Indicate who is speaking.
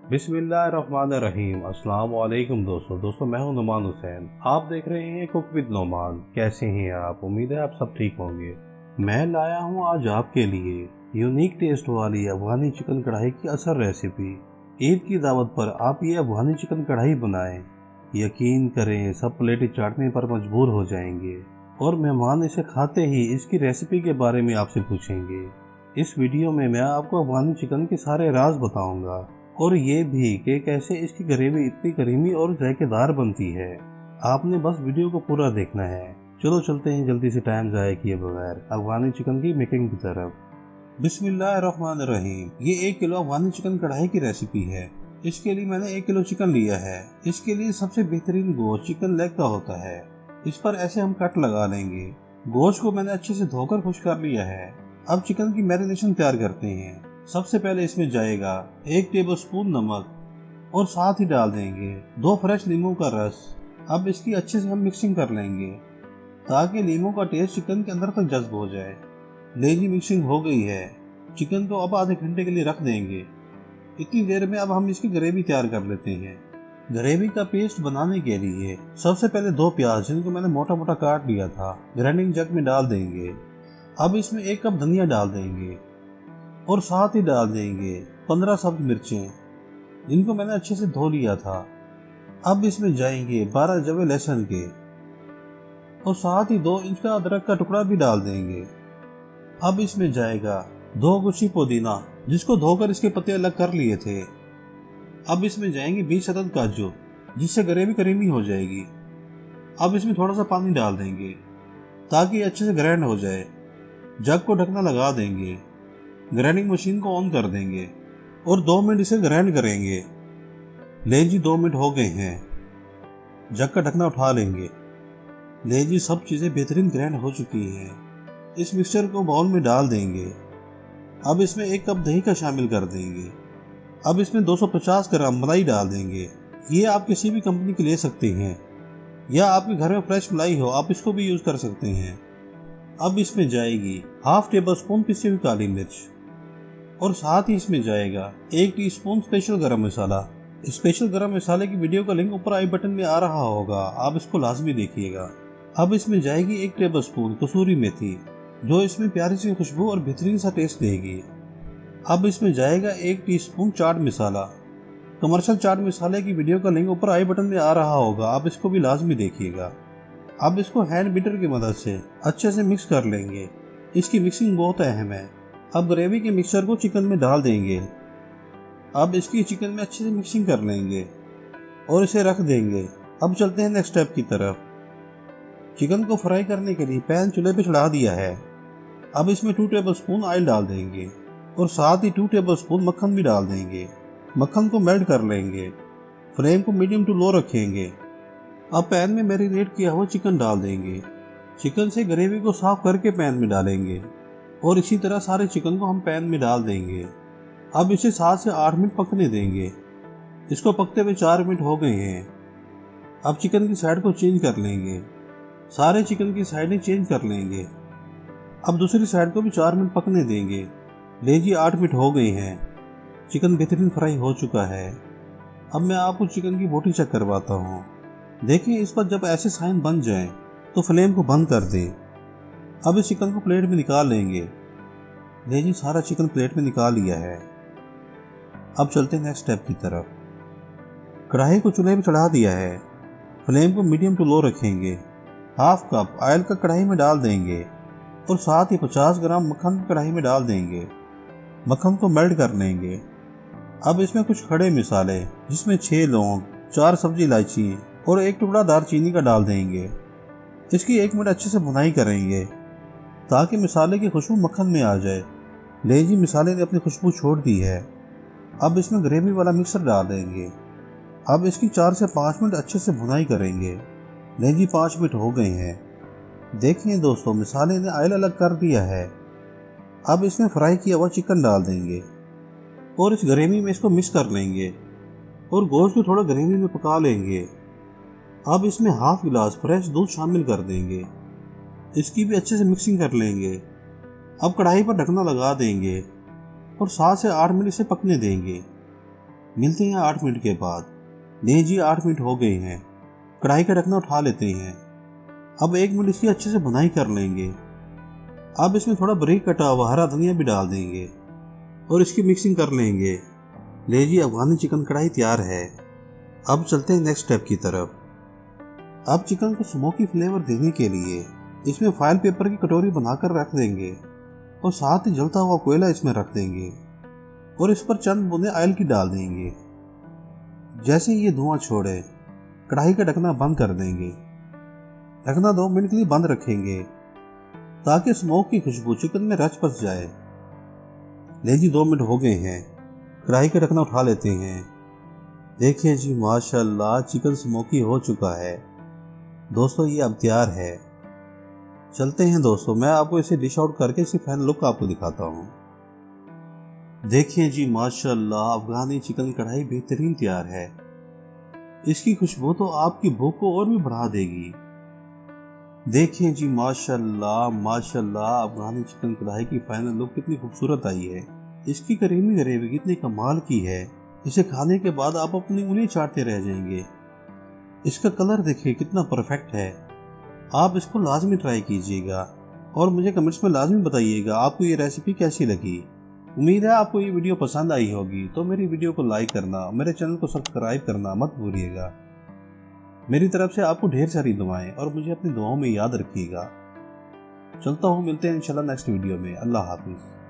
Speaker 1: बिस्मिल्लाहिर्रहमानिर्रहीम। अस्सलाम वालेकुम दोस्तों मैं हूं नुमान हुसैन। आप देख रहे हैं कुक विद नोमान। कैसे हैं आप? उम्मीद है आप सब ठीक होंगे। मैं लाया हूं आज आपके लिए यूनिक टेस्ट वाली अफगानी चिकन कढ़ाई की असर रेसिपी। ईद की दावत पर आप ये अफगानी चिकन कढ़ाई बनाएं, यकीन करें सब प्लेटें चाटने पर मजबूर हो जाएंगे और मेहमान इसे खाते ही इसकी रेसिपी के बारे में आपसे पूछेंगे। इस वीडियो में मैं आपको अफगानी चिकन के सारे राज बताऊंगा और ये भी कि कैसे इसकी ग्रेवी इतनी करीमी और जायकेदार बनती है। आपने बस वीडियो को पूरा देखना है। चलो चलते हैं जल्दी से टाइम ज़ाया किए बगैर अफगानी चिकन की मेकिंग की तरफ। बिस्मिल्लाहिर्रहमानिर्रहीम। ये 1 किलो अफगानी चिकन कढ़ाई की रेसिपी है। इसके लिए मैंने 1 किलो चिकन लिया है। इसके लिए सबसे बेहतरीन गोश्त चिकन लेग का होता है। इस पर ऐसे हम कट लगा लेंगे। गोश्त को मैंने अच्छे से धोकर खुश कर लिया है। अब चिकन की मैरिनेशन तैयार करते हैं। सबसे पहले इसमें जाएगा 1 टेबलस्पून नमक और साथ ही डाल देंगे 2 फ्रेश नींबू का रस। अब इसकी अच्छे से हम मिक्सिंग कर लेंगे ताकि नींबू का टेस्ट चिकन के अंदर तक जज्ब हो जाए। लेजी मिक्सिंग हो गई है। चिकन को अब आधे घंटे के लिए रख देंगे। इतनी देर में अब हम इसकी ग्रेवी तैयार कर लेते हैं। ग्रेवी का पेस्ट बनाने के लिए सबसे पहले 2 प्याज जिनको मैंने मोटा मोटा काट लिया था ग्राइंडिंग जग में डाल देंगे। अब इसमें 1 कप धनिया डाल देंगे और साथ ही डाल देंगे 15 सब्ज मिर्चें जिनको मैंने अच्छे से धो लिया था। अब इसमें जाएंगे 12 जवे लहसुन के और साथ ही 2 इंच का अदरक का टुकड़ा भी डाल देंगे। अब इसमें जाएगा 2 गुच्छी पुदीना जिसको धोकर इसके पत्ते अलग कर लिए थे। अब इसमें जाएंगे 20 अदद काजू जिससे ग्रेवी करीमी हो जाएगी। अब इसमें थोड़ा सा पानी डाल देंगे ताकि अच्छे से ग्राइंड हो जाए। जग को ढकना लगा देंगे। ग्राइंडिंग मशीन को ऑन कर देंगे और 2 मिनट इसे ग्राइंड करेंगे। ले जी 2 मिनट हो गए हैं। जग का ढकना उठा लेंगे। ले जी सब चीज़ें बेहतरीन ग्राइंड हो चुकी हैं। इस मिक्सचर को बाउल में डाल देंगे। अब इसमें 1 कप दही का शामिल कर देंगे। अब इसमें 250 ग्राम मलाई डाल देंगे। ये आप किसी भी कंपनी की ले सकते हैं या आपके घर में फ्रेश मलाई हो आप इसको भी यूज़ कर सकते हैं। अब इसमें जाएगी ½ टेबलस्पून पिसी हुई काली मिर्च और साथ ही इसमें जाएगा 1 टीस्पून स्पेशल गरम मसाला। स्पेशल गरम मसाले की वीडियो का लिंक ऊपर आई बटन में आ रहा होगा, आप इसको लाजमी देखिएगा। अब इसमें जाएगी 1 टेबलस्पून कसूरी मेथी जो इसमें प्यारी सी खुशबू और बेहतरीन सा टेस्ट देगी। अब इसमें जाएगा 1 टीस्पून चाट मसाला। कमर्शियल चाट मसाले की वीडियो का लिंक ऊपर आई बटन में आ रहा होगा, आप इसको भी लाजमी देखिएगा। अब इसको हैंड बीटर की मदद से अच्छे से मिक्स कर लेंगे। इसकी मिक्सिंग बहुत अहम है। अब ग्रेवी के मिक्सचर को चिकन में डाल देंगे। अब इसकी चिकन में अच्छे से मिक्सिंग कर लेंगे और इसे रख देंगे। अब चलते हैं नेक्स्ट स्टेप की तरफ। चिकन को फ्राई करने के लिए पैन चूल्हे पे चढ़ा दिया है। अब इसमें 2 टेबलस्पून ऑयल डाल देंगे और साथ ही 2 टेबलस्पून मक्खन भी डाल देंगे। मक्खन को मेल्ट कर लेंगे। फ्लेम को मीडियम टू लो रखेंगे। अब पैन में मैरिनेट किया हुआ चिकन डाल देंगे। चिकन से ग्रेवी को साफ करके पैन में डालेंगे और इसी तरह सारे चिकन को हम पैन में डाल देंगे। अब इसे 7 से 8 मिनट पकने देंगे। इसको पकते हुए 4 मिनट हो गए हैं। अब चिकन की साइड को चेंज कर लेंगे। सारे चिकन की साइडें चेंज कर लेंगे। अब दूसरी साइड को भी 4 मिनट पकने देंगे। ले जी 8 मिनट हो गए हैं। चिकन बेहतरीन फ्राई हो चुका है। अब मैं आपको चिकन की बोटी चेक करवाता हूँ। देखिए इस पर जब ऐसे साइन बन जाएं तो फ्लेम को बंद कर दें। अब इस चिकन को प्लेट में निकाल लेंगे। ले जी सारा चिकन प्लेट में निकाल लिया है। अब चलते हैं नेक्स्ट स्टेप की तरफ। कढ़ाई को चूल्हे पे चढ़ा दिया है। फ्लेम को मीडियम टू लो रखेंगे। ½ कप ऑयल का कढ़ाई में डाल देंगे और साथ ही 50 ग्राम मक्खन कढ़ाई में डाल देंगे। मक्खन को मेल्ट कर लेंगे। अब इसमें कुछ खड़े मसाले जिसमें 6 लौंग, 4 सब्जी इलायची और 1 टुकड़ा दालचीनी का डाल देंगे। इसकी 1 मिनट अच्छे से भुनाई करेंगे ताकि मसाले की खुशबू मक्खन में आ जाए। ले जी मसाले ने अपनी खुशबू छोड़ दी है। अब इसमें ग्रेवी वाला मिक्सर डाल देंगे। अब इसकी 4 से 5 मिनट अच्छे से भुनाई करेंगे। ले जी 5 मिनट हो गए हैं। देखिए दोस्तों मसाले ने ऑयल अलग कर दिया है। अब इसमें फ्राई किया हुआ चिकन डाल देंगे और इस ग्रेवी में इसको मिक्स कर लेंगे और गोश्त को थोड़ा ग्रेवी में पका लेंगे। अब इसमें ½ गिलास फ्रेश दूध शामिल कर देंगे। इसकी भी अच्छे से मिक्सिंग कर लेंगे। अब कढ़ाई पर ढकना लगा देंगे और 7 से 8 मिनट इसे पकने देंगे। मिलते हैं 8 मिनट के बाद। नहीं जी 8 मिनट हो गए हैं। कढ़ाई का ढक्कन उठा लेते हैं। अब 1 मिनट इसकी अच्छे से भुनाई कर लेंगे। अब इसमें थोड़ा बारीक कटा हुआ हरा धनिया भी डाल देंगे और इसकी मिक्सिंग कर लेंगे। ले जी अफगानी चिकन कढ़ाई तैयार है। अब चलते हैं नेक्स्ट स्टेप की तरफ। अब चिकन को स्मोकी फ्लेवर देने के लिए इसमें फॉइल पेपर की कटोरी बनाकर रख देंगे और साथ ही जलता हुआ कोयला इसमें रख देंगे और इस पर चंद बूंदे ऑयल की डाल देंगे। जैसे ही ये धुआं छोड़े कढ़ाई का ढकना बंद कर देंगे। ढकना 2 मिनट के लिए बंद रखेंगे ताकि स्मोक की खुशबू चिकन में रच बस जाए। ले जी 2 मिनट हो गए हैं। कढ़ाई का ढकना उठा लेते हैं। देखिए जी माशाल्लाह चिकन स्मोकी हो चुका है। दोस्तों ये अब तैयार है। चलते हैं दोस्तों, मैं आपको इसे डिश आउट करके इसकी फाइनल लुक आपको दिखाता हूँ। देखिए जी माशाल्लाह अफगानी चिकन कढ़ाई बेहतरीन तैयार है। इसकी खुशबू तो आपकी भूख को और भी बढ़ा देगी। देखिए जी माशाल्लाह माशाल्लाह अफगानी चिकन कढ़ाई की फाइनल लुक कितनी खूबसूरत आई है। इसकी करीमी ग्रेवी कितनी कमाल की है। इसे खाने के बाद आप अपनी उंगली चाटते रह जाएंगे। इसका कलर देखिए कितना परफेक्ट है। आप इसको लाजमी ट्राई कीजिएगा और मुझे कमेंट्स में लाजमी बताइएगा आपको ये रेसिपी कैसी लगी। उम्मीद है आपको ये वीडियो पसंद आई होगी, तो मेरी वीडियो को लाइक करना, मेरे चैनल को सब्सक्राइब करना मत भूलिएगा। मेरी तरफ से आपको ढेर सारी दुआएं और मुझे अपनी दुआओं में याद रखिएगा। चलता हूँ, मिलते हैं इंशाल्लाह नेक्स्ट वीडियो में। अल्लाह हाफिज़।